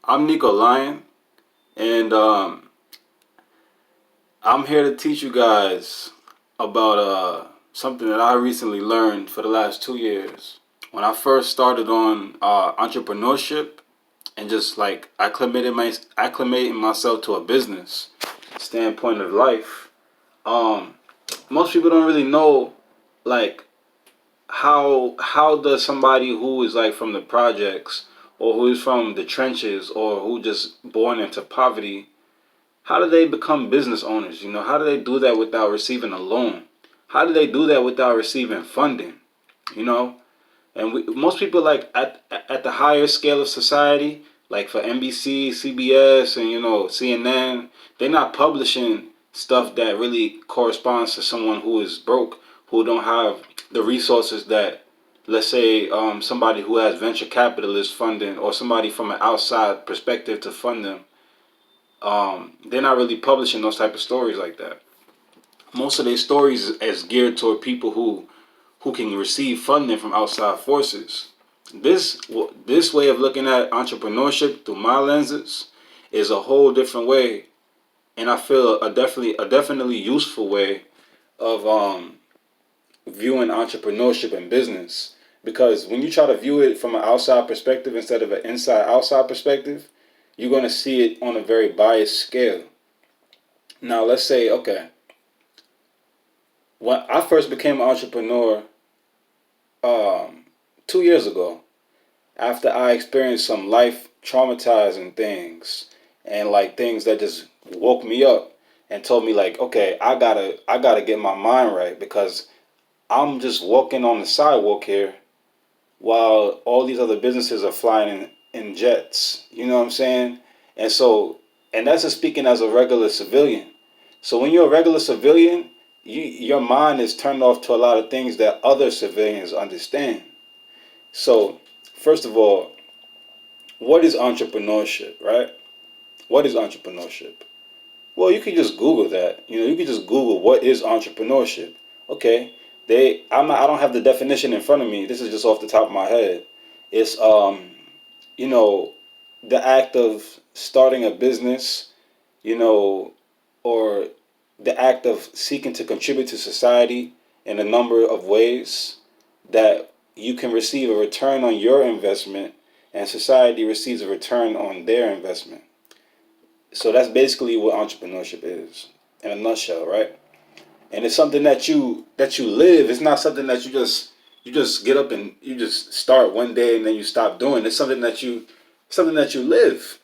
I'm Nico Lyon, and I'm here to teach you guys about something that I recently learned for the last 2 years. When I first started on entrepreneurship and just like acclimating myself to a business standpoint of life, um, most people don't really know like how does somebody who is like from the projects or who is from the trenches or who just born into poverty, how do they become business owners? How do they do that without receiving a loan? How do they do that without receiving funding? You know, and most people like at the higher scale of society, like for NBC, CBS, and CNN, they're not publishing stuff that really corresponds to someone who is broke, who don't have the resources that, let's say, somebody who has venture capitalist funding or somebody from an outside perspective to fund them. They're not really publishing those type of stories like that. Most of their stories is geared toward people who can receive funding from outside forces. This this way of looking at entrepreneurship through my lenses is a whole different way, and I feel a definitely useful way of viewing entrepreneurship and business. Because when you try to view it from an outside perspective instead of an inside outside perspective, you're going to see it on a very biased scale. Now, let's say, okay, when I first became an entrepreneur 2 years ago, after I experienced some life traumatizing things and like things that just woke me up and told me like, okay, I gotta get my mind right because I'm just walking on the sidewalk here while all these other businesses are flying in jets. You know what I'm saying? And so, and that's just speaking as a regular civilian. So when you're a regular civilian, your mind is turned off to a lot of things that other civilians understand. So, first of all, what is entrepreneurship, right? What is entrepreneurship? Well, you can just Google that. You can just Google what is entrepreneurship. Okay, I don't have the definition in front of me. This is just off the top of my head. It's you know, the act of starting a business, you know, or the act of seeking to contribute to society in a number of ways that you can receive a return on your investment and society receives a return on their investment. So that's basically what entrepreneurship is in a nutshell, right? And it's something that you live. It's not something that you just get up and you just start one day and then you stop doing. It's something that you live.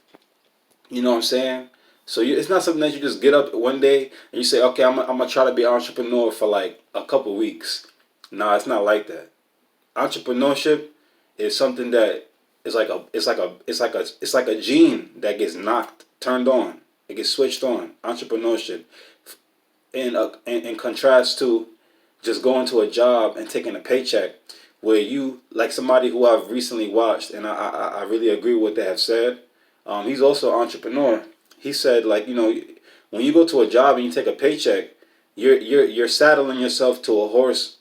You know what I'm saying? So it's not something that you just get up one day and you say, okay, I'm gonna try to be an entrepreneur for like a couple weeks. No, it's not like that. Entrepreneurship is something that is like a gene that gets turned on. It gets switched on. Entrepreneurship, in contrast to just going to a job and taking a paycheck, where you like somebody who I've recently watched, and I really agree with what they have said. He's also an entrepreneur. He said like when you go to a job and you take a paycheck, you're saddling yourself to a horse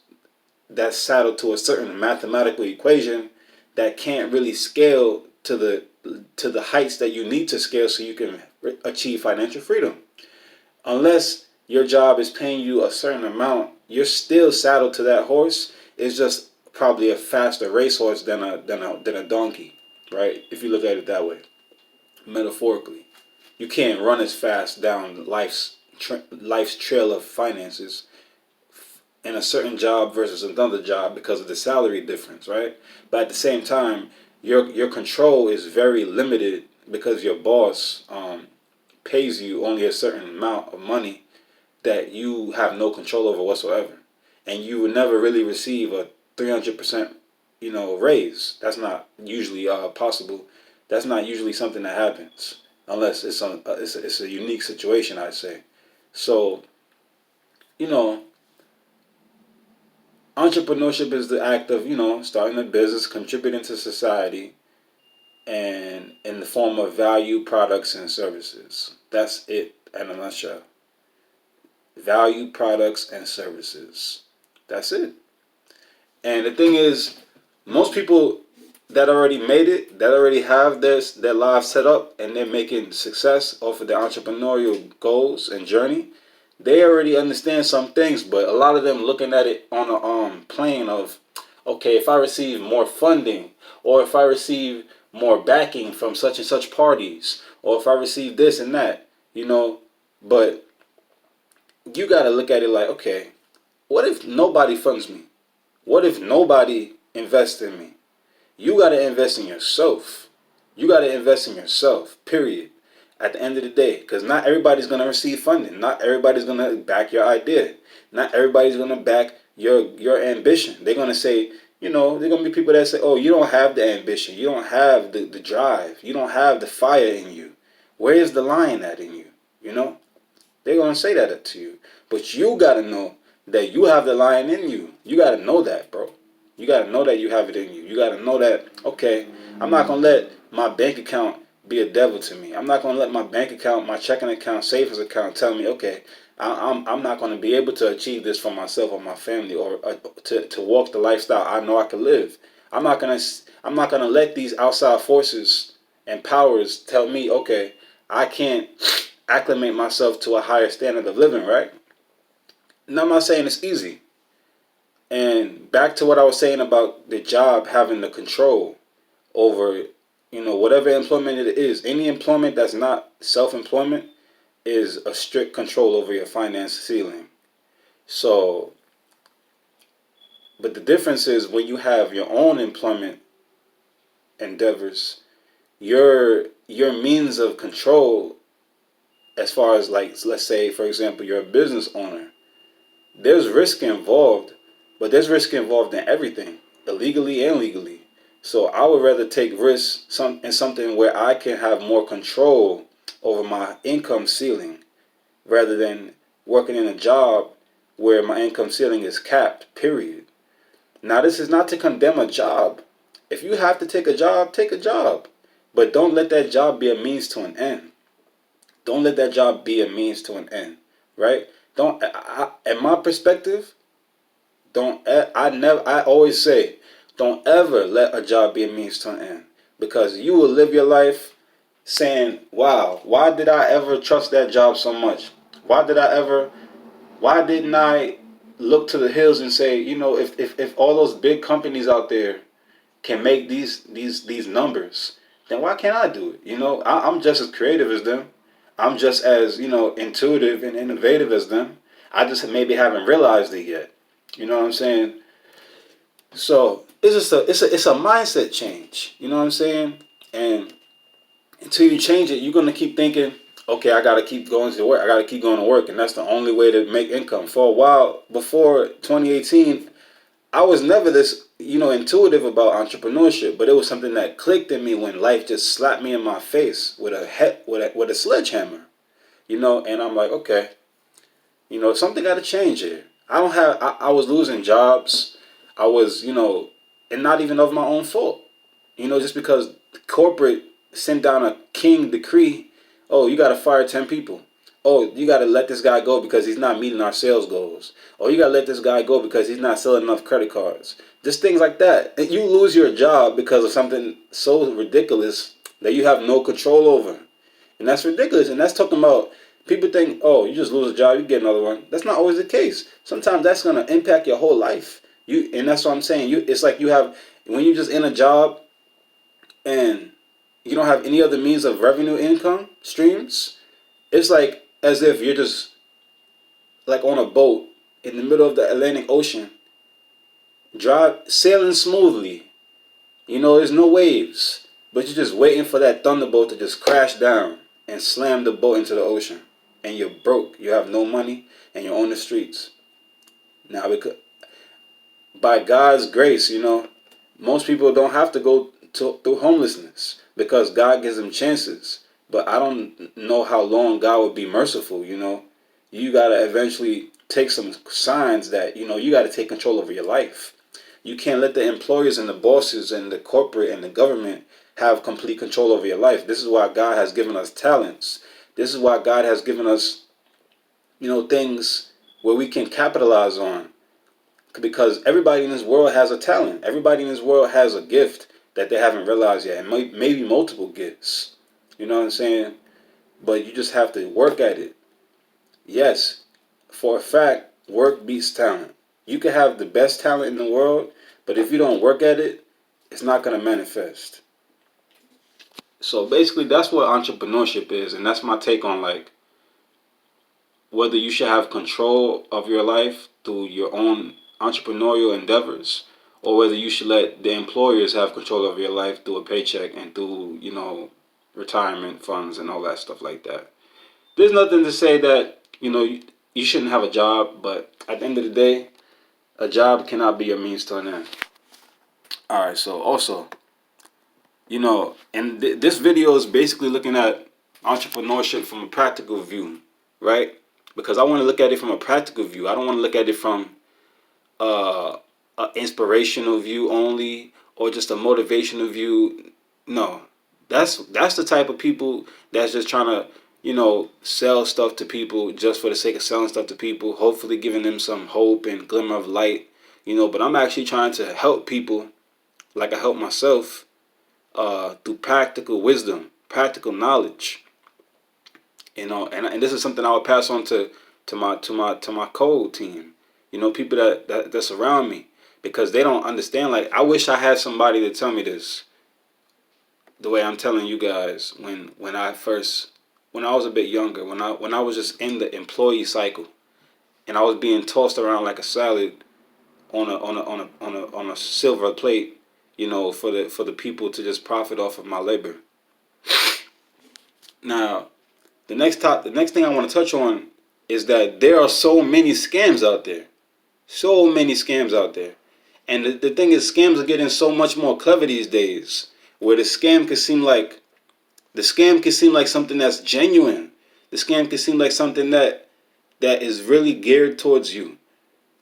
that's saddled to a certain mathematical equation that can't really scale to the heights that you need to scale so you can achieve financial freedom. Unless your job is paying you a certain amount, you're still saddled to that horse. It's just probably a faster racehorse than a donkey, right? If you look at it that way, metaphorically, you can't run as fast down life's trail of finances in a certain job versus another job because of the salary difference, right? But at the same time, your control is very limited because your boss pays you only a certain amount of money that you have no control over whatsoever, and you will never really receive a 300% raise. That's not usually possible. That's not usually something that happens unless it's a unique situation, I'd say. So you know entrepreneurship is the act of starting a business, contributing to society, and in the form of value products and services. That's it in a nutshell. Value products and services. That's it. And the thing is, most people that already made it, that already have their lives set up, and they're making success off of their entrepreneurial goals and journey, they already understand some things. But a lot of them looking at it on a plane of, okay, if I receive more funding, or if I receive more backing from such and such parties, or if I receive this and that, you know. But you got to look at it like, okay, what if nobody funds me? What if nobody invests in me? You got to invest in yourself. You got to invest in yourself, period. At the end of the day, because not everybody's going to receive funding. Not everybody's going to back your idea. Not everybody's going to back your ambition. They're going to say, you know, they're going to be people that say, oh, you don't have the ambition. You don't have the drive. You don't have the fire in you. Where is the lion at in you? You know? They're going to say that to you. But you got to know that you have the lion in you. You got to know that, bro. You got to know that you have it in you. You got to know that, okay, I'm not going to let my bank account be a devil to me. I'm not going to let my bank account, my checking account, savings account tell me, okay, I'm not going to be able to achieve this for myself or my family, or to walk the lifestyle I know I can live. I'm not going to let these outside forces and powers tell me, okay, I can't acclimate myself to a higher standard of living, right? And I'm not saying it's easy. And back to what I was saying about the job having the control over, you know, whatever employment it is. Any employment that's not self-employment is a strict control over your finance ceiling. So, but the difference is when you have your own employment endeavors, your means of control, as far as, like, let's say, for example, you're a business owner. There's risk involved, but there's risk involved in everything, illegally and legally. So I would rather take risks in something where I can have more control over my income ceiling, rather than working in a job where my income ceiling is capped, period. Now, this is not to condemn a job. If you have to take a job, take a job. But don't let that job be a means to an end. Don't let that job be a means to an end, right? In my perspective, I always say, don't ever let a job be a means to an end, because you will live your life saying, wow, why did I ever trust that job so much? Why didn't I look to the hills and say, you know, if all those big companies out there can make these numbers, then why can't I do it? You know, I'm just as creative as them. I'm just as, you know, intuitive and innovative as them. I just maybe haven't realized it yet. You know what I'm saying? So it's a mindset change. You know what I'm saying? And until you change it, you're gonna keep thinking, okay, I gotta keep going to work. I gotta keep going to work, and that's the only way to make income. For a while before 2018, I was never this, you know, intuitive about entrepreneurship, but it was something that clicked in me when life just slapped me in my face with with a sledgehammer, you know. And I'm like, okay, you know, something got to change here. I was losing jobs. I was, you know, and not even of my own fault. You know, just because corporate sent down a king decree, oh, you got to fire 10 people. Oh, you got to let this guy go because he's not meeting our sales goals. Oh, you got to let this guy go because he's not selling enough credit cards. Just things like that. And you lose your job because of something so ridiculous that you have no control over. And that's ridiculous. And that's talking about, people think, oh, you just lose a job, you get another one. That's not always the case. Sometimes that's going to impact your whole life. And that's what I'm saying. It's like you have, when you're just in a job and you don't have any other means of revenue income streams, it's like as if you're just like on a boat in the middle of the Atlantic Ocean, sailing smoothly. You know, there's no waves, but you're just waiting for that thunderbolt to just crash down and slam the boat into the ocean. And you're broke. You have no money, and you're on the streets. Now, by God's grace, you know, most people don't have to go through homelessness because God gives them chances. But I don't know how long God would be merciful, you know. You got to eventually take some signs that, you know, you got to take control over your life. You can't let the employers and the bosses and the corporate and the government have complete control over your life. This is why God has given us talents. This is why God has given us, you know, things where we can capitalize on. Because everybody in this world has a talent. Everybody in this world has a gift. that they haven't realized yet, and maybe multiple gifts. You know what I'm saying? But you just have to work at it. Yes, for a fact, work beats talent. You can have the best talent in the world, but if you don't work at it, it's not going to manifest. So basically, that's what entrepreneurship is, and that's my take on like whether you should have control of your life through your own entrepreneurial endeavors, or whether you should let the employers have control of your life through a paycheck and through, retirement funds and all that stuff like that. There's nothing to say that, you shouldn't have a job, but at the end of the day, a job cannot be your means to an end. All right, so also, and this video is basically looking at entrepreneurship from a practical view, right? Because I want to look at it from a practical view. I don't want to look at it from an inspirational view only, or just a motivational view. No, that's the type of people that's just trying to sell stuff to people just for the sake of selling stuff to people, hopefully giving them some hope and glimmer of light. But I'm actually trying to help people like I help myself, through practical wisdom, practical knowledge. And this is something I would pass on to my code team. People that surround me, because they don't understand. Like, I wish I had somebody to tell me this the way I'm telling you guys when I was a bit younger, when I was just in the employee cycle, and I was being tossed around like a salad on a silver plate, for the people to just profit off of my labor. Now, the next thing I want to touch on is that there are so many scams out there. So many scams out there. And the thing is, scams are getting so much more clever these days, where the scam can seem like something that's genuine. The scam can seem like something that is really geared towards you.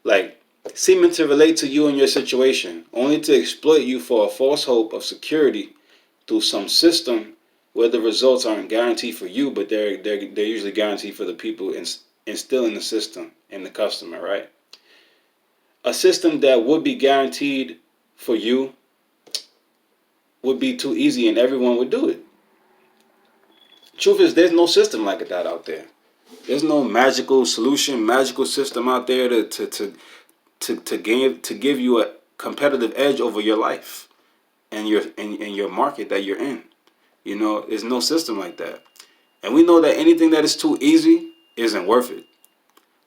Like, seeming to relate to you and your situation, only to exploit you for a false hope of security through some system where the results aren't guaranteed for you, but they're usually guaranteed for the people instilling the system and the customer, right? A system that would be guaranteed for you would be too easy and everyone would do it. Truth is, there's no system like that out there. There's no magical solution, magical system out there to give you a competitive edge over your life and your market that you're in. There's no system like that. And we know that anything that is too easy isn't worth it.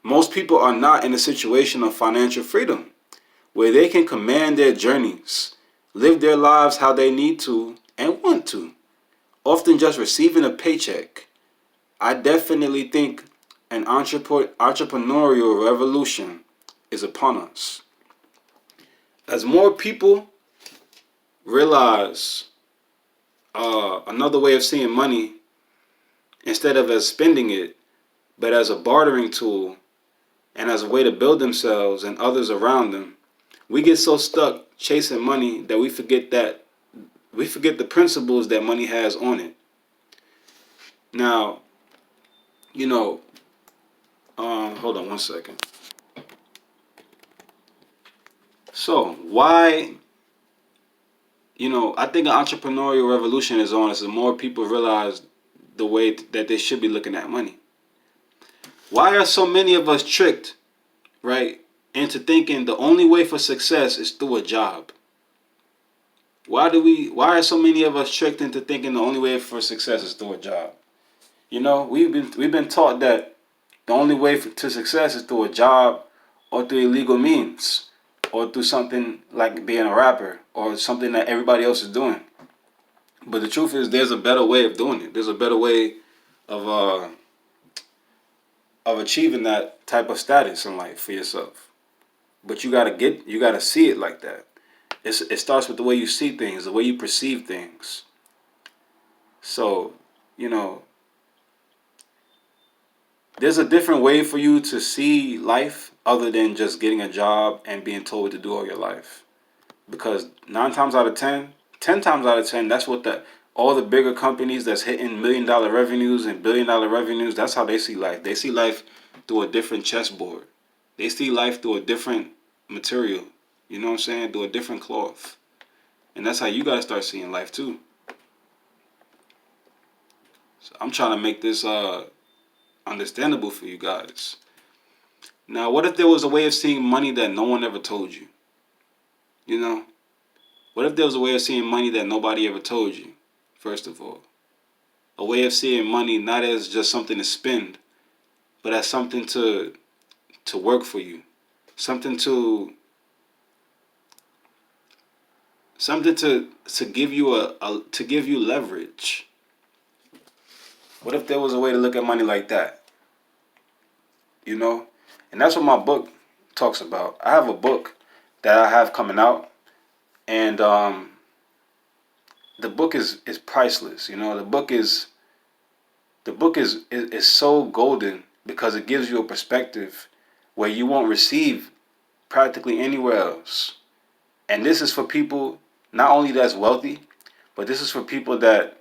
Most people are not in a situation of financial freedom where they can command their journeys, live their lives how they need to and want to, often just receiving a paycheck. I definitely think an entrepreneurial revolution is upon us. As more people realize another way of seeing money, instead of as spending it, but as a bartering tool and as a way to build themselves and others around them, we get so stuck chasing money that we forget the principles that money has on it. Now, hold on one second. So why, I think an entrepreneurial revolution is on as the more people realize the way that they should be looking at money. Why are so many of us tricked, right, into thinking the only way for success is through a job? Why are so many of us tricked into thinking the only way for success is through a job? We've been taught that the only way to success is through a job, or through illegal means, or through something like being a rapper, or something that everybody else is doing. But the truth is, there's a better way of doing it. There's a better way of achieving that type of status in life for yourself. But you gotta see it like that. It starts with the way you see things, the way you perceive things. So, there's a different way for you to see life other than just getting a job and being told what to do all your life. Because 9 times out of 10, 10 times out of 10, that's what all the bigger companies that's hitting $1 million revenues and $1 billion revenues, that's how they see life. They see life through a different chessboard. They see life through a different material. You know what I'm saying? Through a different cloth. And that's how you got to start seeing life too. So I'm trying to make this understandable for you guys. Now, what if there was a way of seeing money that no one ever told you? You know? What if there was a way of seeing money that nobody ever told you? First of all, a way of seeing money not as just something to spend, but as something to work for you, something to give you to give you leverage. What if there was a way to look at money like that? You know, and that's what my book talks about. I have a book that I have coming out, and the book is priceless. You know, the book is so golden because it gives you a perspective where you won't receive practically anywhere else. And this is for people not only that's wealthy, but this is for people that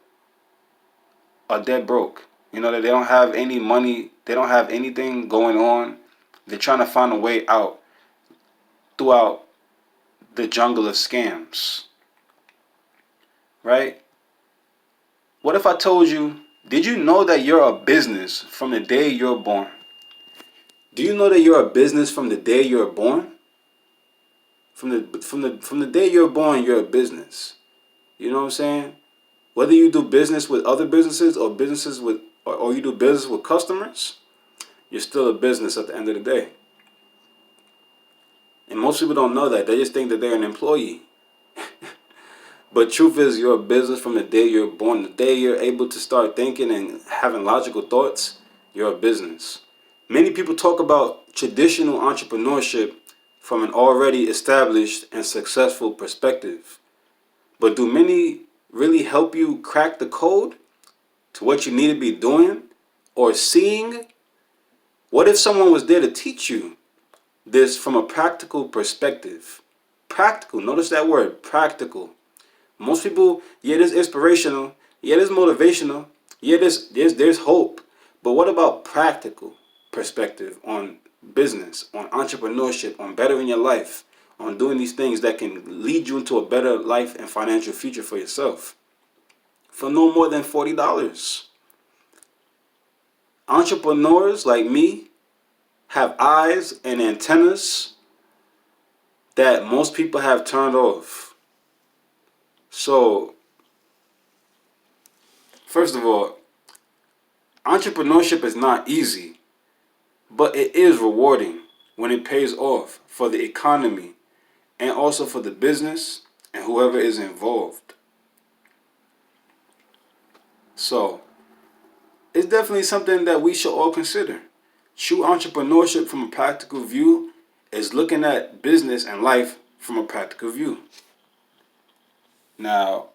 are dead broke. You know, that they don't have any money, they don't have anything going on. They're trying to find a way out throughout the jungle of scams, right? What if I told you, did you know that you're a business from the day you're born? Do you know that you're a business from the day you're born? From the day you're born, you're a business. You know what I'm saying? Whether you do business with other businesses or businesses with or you do business with customers, you're still a business at the end of the day. And most people don't know that. They just think that they're an employee. But truth is, you're a business from the day you're born. The day you're able to start thinking and having logical thoughts, you're a business. Many people talk about traditional entrepreneurship from an already established and successful perspective. But do many really help you crack the code to what you need to be doing or seeing? What if someone was there to teach you this from a practical perspective? Practical, notice that word, practical. Most people, yeah, there's inspirational, yeah, there's motivational, yeah, there's hope. But what about practical perspective on business, on entrepreneurship, on bettering your life, on doing these things that can lead you into a better life and financial future for yourself for no more than $40? Entrepreneurs like me have eyes and antennas that most people have turned off. So, first of all, entrepreneurship is not easy, but it is rewarding when it pays off for the economy and also for the business and whoever is involved. So, it's definitely something that we should all consider. True entrepreneurship from a practical view is looking at business and life from a practical view. Now,